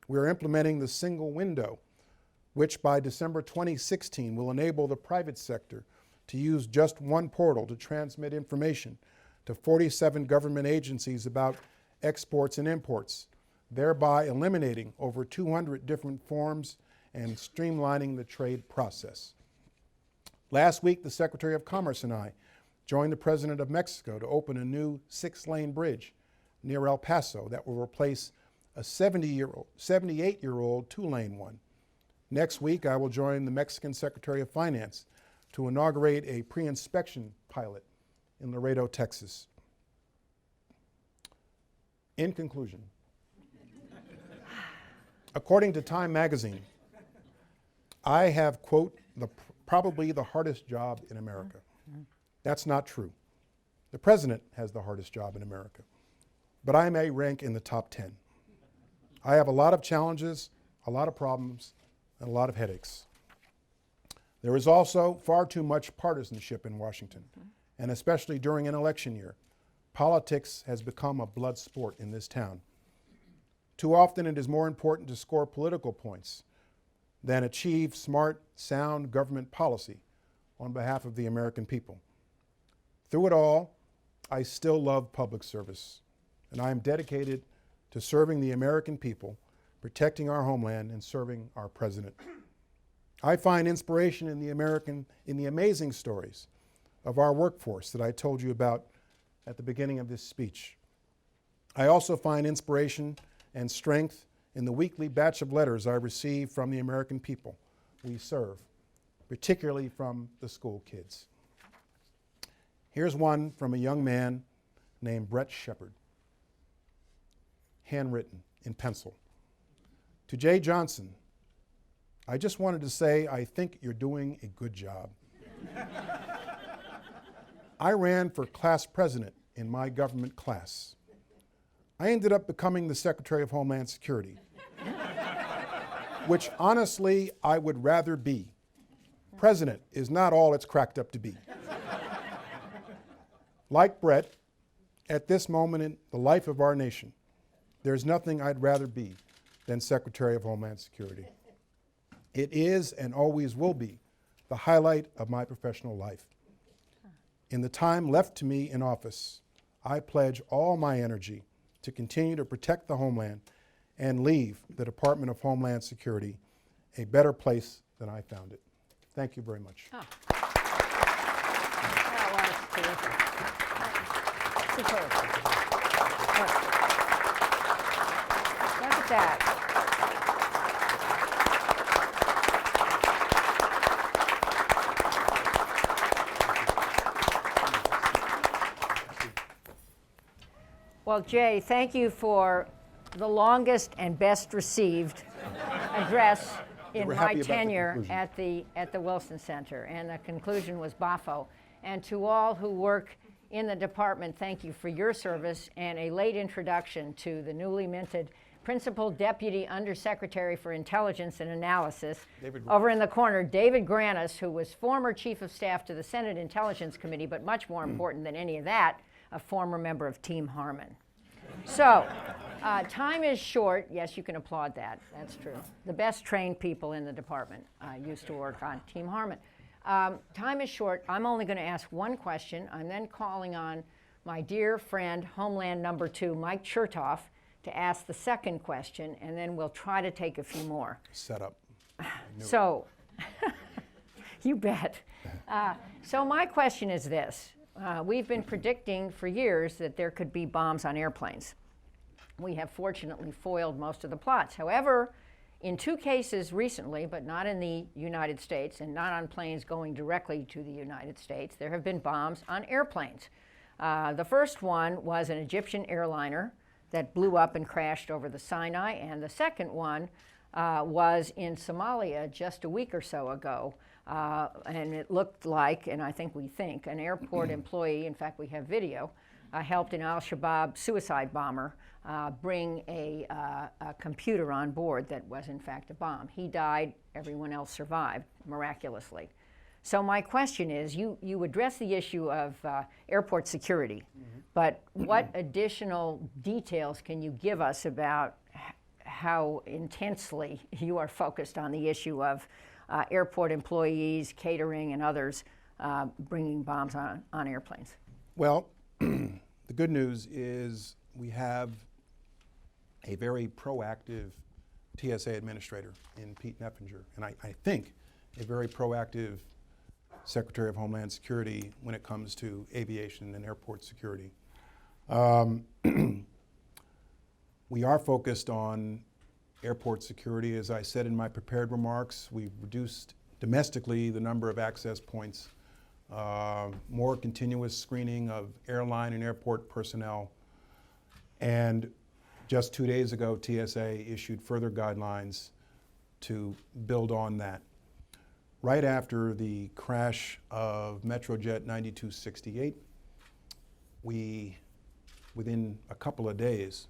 We are implementing the single window which by December 2016 will enable the private sector to use just one portal to transmit information to 47 government agencies about exports and imports, thereby eliminating over 200 different forms and streamlining the trade process. Last week, the Secretary of Commerce and I joined the President of Mexico to open a new 6-lane bridge near El Paso that will replace a 78-year-old 2-lane one. Next week, I will join the Mexican Secretary of Finance to inaugurate a pre-inspection pilot in Laredo, Texas. In conclusion, according to Time magazine, I have, quote, probably the hardest job in America. That's not true. The president has the hardest job in America, but I may rank in the top 10. I have a lot of challenges, a lot of problems, and a lot of headaches. There is also far too much partisanship in Washington, and especially during an election year. Politics has become a blood sport in this town. Too often it is more important to score political points than achieve smart, sound government policy on behalf of the American people. Through it all, I still love public service, and I am dedicated to serving the American people, protecting our homeland, and serving our president. I find inspiration in the amazing stories of our workforce that I told you about at the beginning of this speech. I also find inspiration and strength in the weekly batch of letters I receive from the American people we serve, particularly from the school kids. Here's one from a young man named Brett Shepard, handwritten in pencil. To Jeh Johnson, I just wanted to say I think you're doing a good job. I ran for class president in my government class. I ended up becoming the Secretary of Homeland Security, which honestly I would rather be. President is not all it's cracked up to be. Like Brett, at this moment in the life of our nation, there's nothing I'd rather be than Secretary of Homeland Security. It is and always will be the highlight of my professional life. In the time left to me in office, I pledge all my energy to continue to protect the homeland and leave the Department of Homeland Security a better place than I found it. Thank you very much. Oh. That was terrific. Superb. Look at that. Well, Jeh, thank you for the longest and best received address in my tenure at the Wilson Center, and the conclusion was boffo. And to all who work in the department, thank you for your service, and a late introduction to the newly minted Principal Deputy Undersecretary for Intelligence and Analysis, over in the corner, David Granis, who was former Chief of Staff to the Senate Intelligence Committee, but much more important than any of that, a former member of Team Harmon. So, time is short. Yes, you can applaud that. That's true. The best trained people in the department used to work on Team Harmon. Time is short. I'm only going to ask one question. I'm then calling on my dear friend, Homeland Number 2, Mike Chertoff, to ask the second question, and then we'll try to take a few more. Set up. So, you bet. So my question is this. We've been predicting for years that there could be bombs on airplanes. We have fortunately foiled most of the plots. However, in 2 cases recently, but not in the United States and not on planes going directly to the United States, there have been bombs on airplanes. The first one was an Egyptian airliner that blew up and crashed over the Sinai, and the second one was in Somalia just a week or so ago. And it looked like, and I think we think, an airport employee, in fact we have video, helped an al-Shabaab suicide bomber bring a computer on board that was in fact a bomb. He died, everyone else survived, miraculously. So my question is, you address the issue of airport security, but what additional details can you give us about how intensely you are focused on the issue of airport employees, catering, and others bringing bombs on airplanes. Well, the good news is we have a very proactive TSA administrator in Pete Neffinger, and I think a very proactive Secretary of Homeland Security when it comes to aviation and airport security. We are focused on airport security. As I said in my prepared remarks, we've reduced domestically the number of access points, more continuous screening of airline and airport personnel, and just 2 days ago, TSA issued further guidelines to build on that. Right after the crash of MetroJet 9268, we, within a couple of days,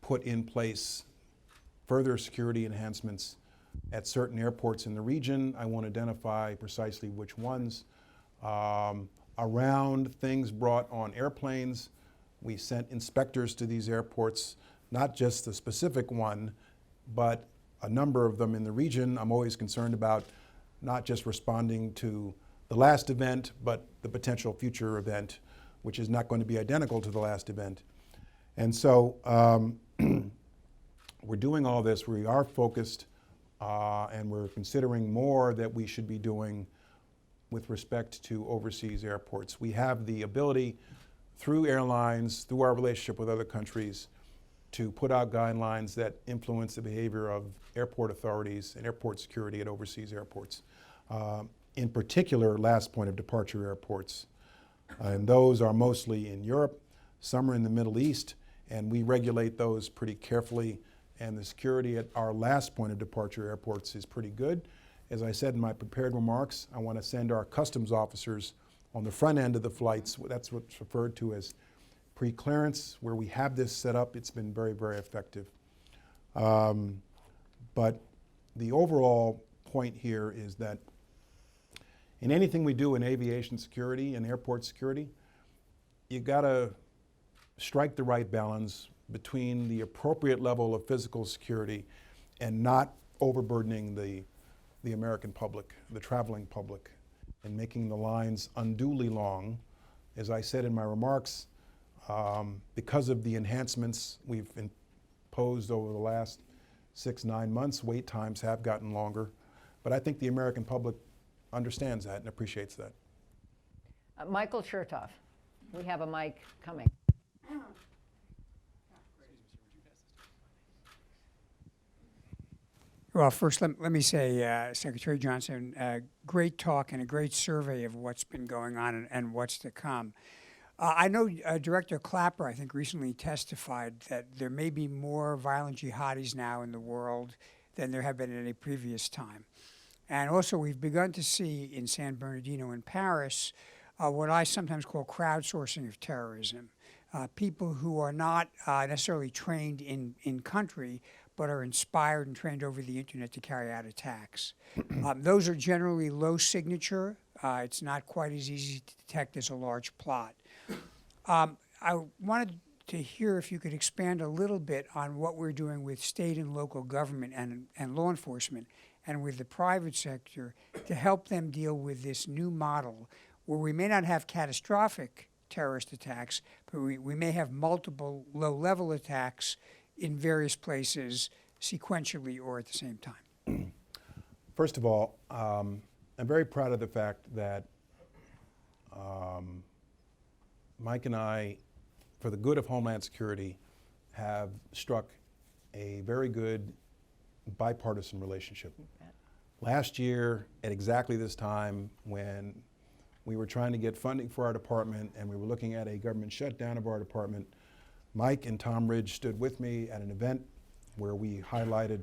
put in place further security enhancements at certain airports in the region. I won't identify precisely which ones. Around things brought on airplanes, we sent inspectors to these airports, not just the specific one, but a number of them in the region. I'm always concerned about not just responding to the last event, but the potential future event, which is not going to be identical to the last event. And so we're doing all this. We are focused, and we're considering more that we should be doing with respect to overseas airports. We have the ability through airlines, through our relationship with other countries, to put out guidelines that influence the behavior of airport authorities and airport security at overseas airports. In particular, last point of departure airports. And those are mostly in Europe, some are in the Middle East, and we regulate those pretty carefully. And the security at our last point of departure airports is pretty good. As I said in my prepared remarks, I want to send our customs officers on the front end of the flights. That's what's referred to as pre-clearance. Where we have this set up, it's been very, very effective. But the overall point here is that in anything we do in aviation security and airport security, you gotta strike the right balance between the appropriate level of physical security and not overburdening the American public, the traveling public, and making the lines unduly long. As I said in my remarks, because of the enhancements we've imposed over the last 6-9 months, wait times have gotten longer. But I think the American public understands that and appreciates that. Michael Chertoff, we have a mic coming. Well, first, let me say, Secretary Johnson, great talk and a great survey of what's been going on and what's to come. I know Director Clapper, I think, recently testified that there may be more violent jihadis now in the world than there have been at any previous time. And also, we've begun to see in San Bernardino and Paris what I sometimes call crowdsourcing of terrorism. People who are not necessarily trained in country, but are inspired and trained over the internet to carry out attacks. Those are generally low signature. It's not quite as easy to detect as a large plot. I wanted to hear if you could expand a little bit on what we're doing with state and local government and law enforcement and with the private sector to help them deal with this new model where we may not have catastrophic terrorist attacks, but we may have multiple low-level attacks in various places sequentially or at the same time. First of all, I'm very proud of the fact that Mike and I, for the good of Homeland Security, have struck a very good bipartisan relationship. Last year, at exactly this time, when we were trying to get funding for our department and we were looking at a government shutdown of our department, Mike and Tom Ridge stood with me at an event where we highlighted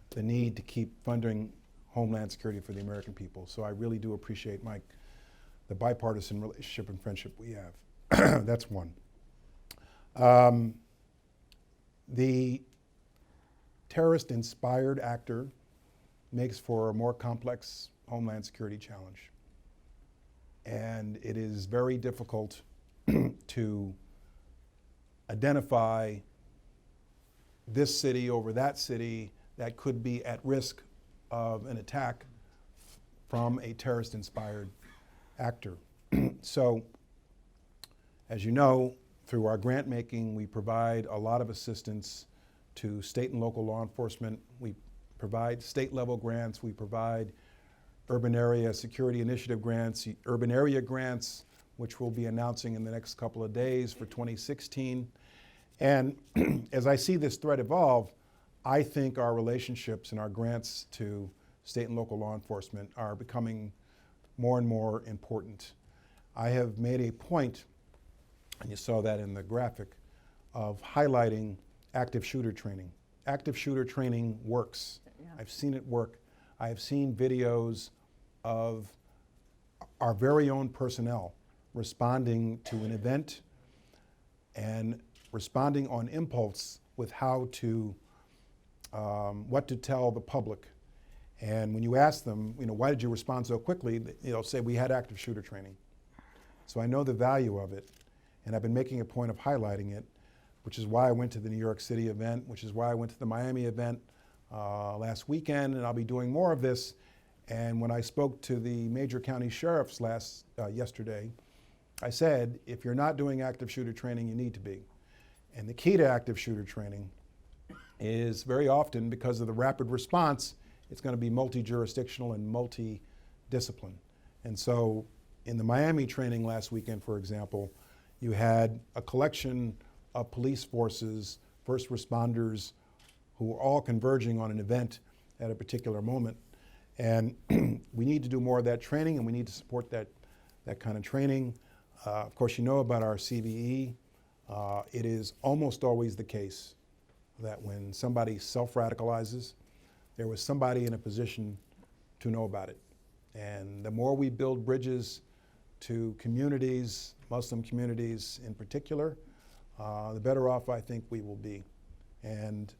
the need to keep funding Homeland Security for the American people. So I really do appreciate, Mike, the bipartisan relationship and friendship we have. That's one. The terrorist-inspired actor makes for a more complex Homeland Security challenge. And it is very difficult to identify this city over that city that could be at risk of an attack from a terrorist-inspired actor. So, as you know, through our grant making, we provide a lot of assistance to state and local law enforcement. We provide state level grants, we provide urban area security initiative grants, urban area grants, which we'll be announcing in the next couple of days for 2016. And as I see this threat evolve, I think our relationships and our grants to state and local law enforcement are becoming more and more important. I have made a point, and you saw that in the graphic, of highlighting active shooter training. Active shooter training works. Yeah. I've seen it work. I have seen videos of our very own personnel responding to an event and responding on impulse with how to, what to tell the public. And when you ask them, why did you respond so quickly? They'll say, we had active shooter training. So I know the value of it, and I've been making a point of highlighting it, which is why I went to the New York City event, which is why I went to the Miami event last weekend, and I'll be doing more of this. And when I spoke to the major county sheriffs yesterday, I said, if you're not doing active shooter training, you need to be. And the key to active shooter training is very often, because of the rapid response, it's going to be multi-jurisdictional and multi-discipline. And so in the Miami training last weekend, for example, you had a collection of police forces, first responders, who were all converging on an event at a particular moment. And we need to do more of that training, and we need to support that kind of training. Of course, you know about our CVE. It is almost always the case that when somebody self-radicalizes, there was somebody in a position to know about it. And the more we build bridges to communities, Muslim communities in particular, the better off I think we will be. And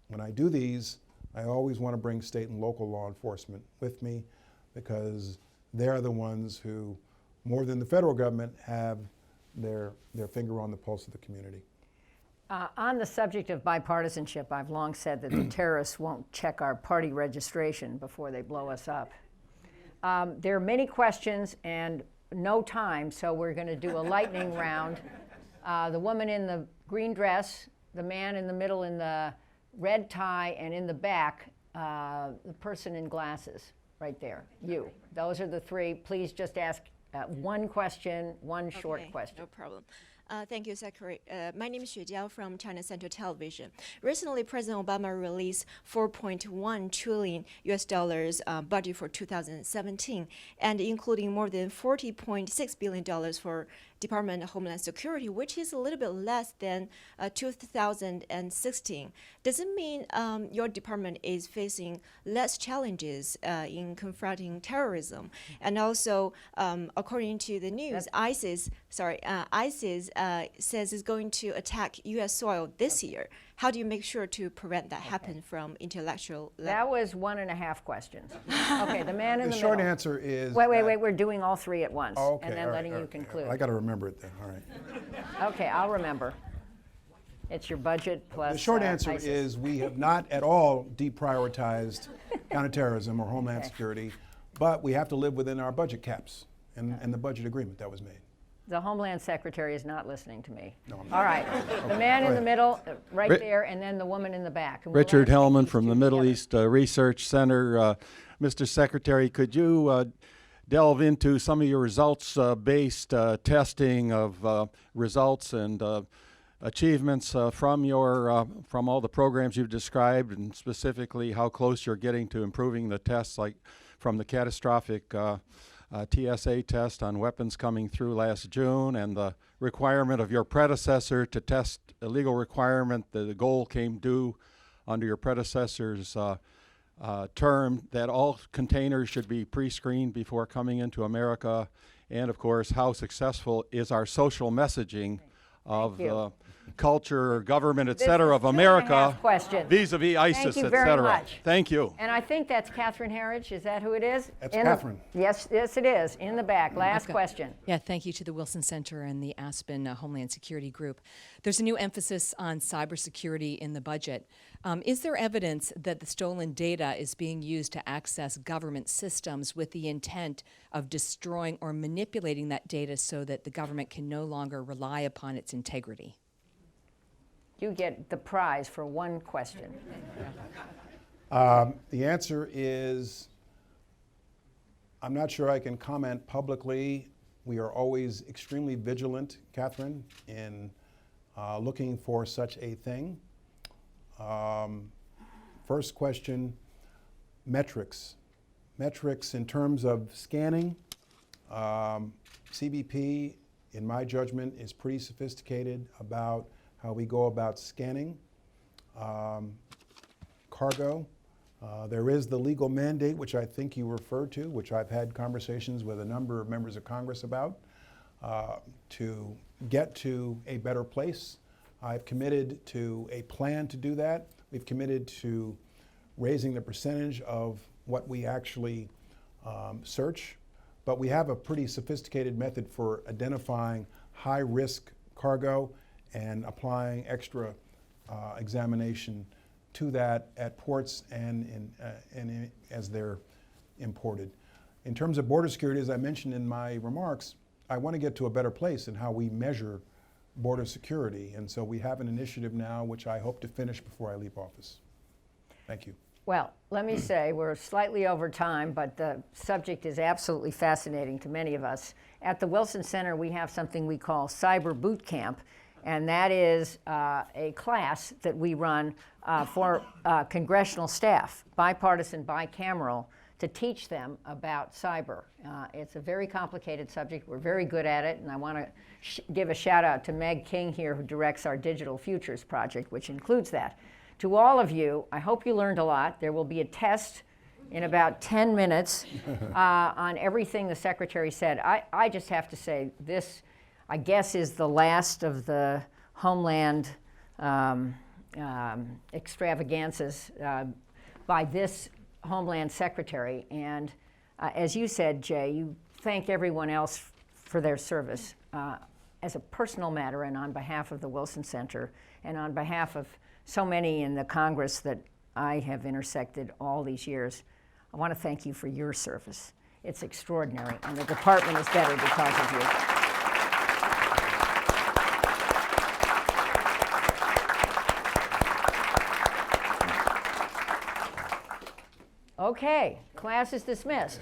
when I do these, I always want to bring state and local law enforcement with me, because they're the ones who, more than the federal government, have their finger on the pulse of the community. On the subject of bipartisanship, I've long said that the terrorists won't check our party registration before they blow us up. There are many questions and no time, so we're going to do a lightning round. The woman in the green dress, the man in the middle in the red tie, and in the back, the person in glasses right there, you. Those are the three. Please just ask one question, one short question. No problem. Thank you, Secretary. My name is Jeh C from China Central Television. Recently, President Obama released $4.1 trillion budget for 2017, and including more than $40.6 billion for Department of Homeland Security, which is a little bit less than 2016. Does it mean your department is facing less challenges in confronting terrorism? And also, according to the news, ISIS says it's going to attack U.S. soil this year. How do you make sure to prevent that happen from intellectual level? That was 1.5 questions. Okay, the man in the The short middle. answer is... Wait, we're doing all three at once, Oh, okay, and then all right, letting all you right. conclude. I got to remember it then, all right. Okay, I'll remember. It's your budget plus The short answer ISIS. is we have not at all deprioritized counterterrorism or Homeland Security, but we have to live within our budget caps and the budget agreement that was made. The Homeland Secretary is not listening to me. No, I'm not. All right, the man Go in the ahead. middle, right Ri- there, and then the woman in the back. And we'll Richard ask Hellman these from two the Middle together. East Research Center. Mr. Secretary, could you delve into some of your results-based testing of results and achievements from all the programs you've described, and specifically how close you're getting to improving the tests, like from the catastrophic TSA test on weapons coming through last June, and the requirement of your predecessor to test a legal requirement, the goal came due under your predecessor's term that all containers should be pre-screened before coming into America, and of course how successful is our social messaging of you. culture, government, et This cetera, is of 2.5 America questions. vis-a-vis ISIS, you et very cetera. much. Thank you. And I think that's Catherine Harridge. Is that who it is? That's In the- Catherine. Yes, yes, it is. In the back. Last Okay. question. Yeah, thank you to the Wilson Center and the Aspen Homeland Security Group. There's a new emphasis on cybersecurity in the budget. Is there evidence that the stolen data is being used to access government systems with the intent of destroying or manipulating that data so that the government can no longer rely upon its integrity? You get the prize for one question. The answer is, I'm not sure I can comment publicly. We are always extremely vigilant, Catherine, in looking for such a thing. First question, metrics. Metrics in terms of scanning. CBP, in my judgment, is pretty sophisticated about how we go about scanning cargo. There is the legal mandate, which I think you referred to, which I've had conversations with a number of members of Congress about, to get to a better place. I've committed to a plan to do that. We've committed to raising the percentage of what we actually search, but we have a pretty sophisticated method for identifying high-risk cargo and applying extra examination to that at ports and as they're imported. In terms of border security, as I mentioned in my remarks, I want to get to a better place in how we measure border security. And so we have an initiative now which I hope to finish before I leave office. Thank you. Well, let me say we're slightly over time, but the subject is absolutely fascinating to many of us. At the Wilson Center, we have something we call Cyber Boot Camp, and that is a class that we run for congressional staff, bipartisan, bicameral, to teach them about cyber. It's a very complicated subject. We're very good at it, and I want to give a shout out to Meg King here, who directs our Digital Futures project, which includes that. To all of you, I hope you learned a lot. There will be a test in about 10 minutes on everything the Secretary said. I just have to say, this, I guess, is the last of the Homeland extravaganzas by this Homeland Secretary. And as you said, Jay, you thank everyone else for their service. As a personal matter and on behalf of the Wilson Center and on behalf of so many in the Congress that I have intersected all these years, I want to thank you for your service. It's extraordinary, and the department is better because of you. Okay, class is dismissed.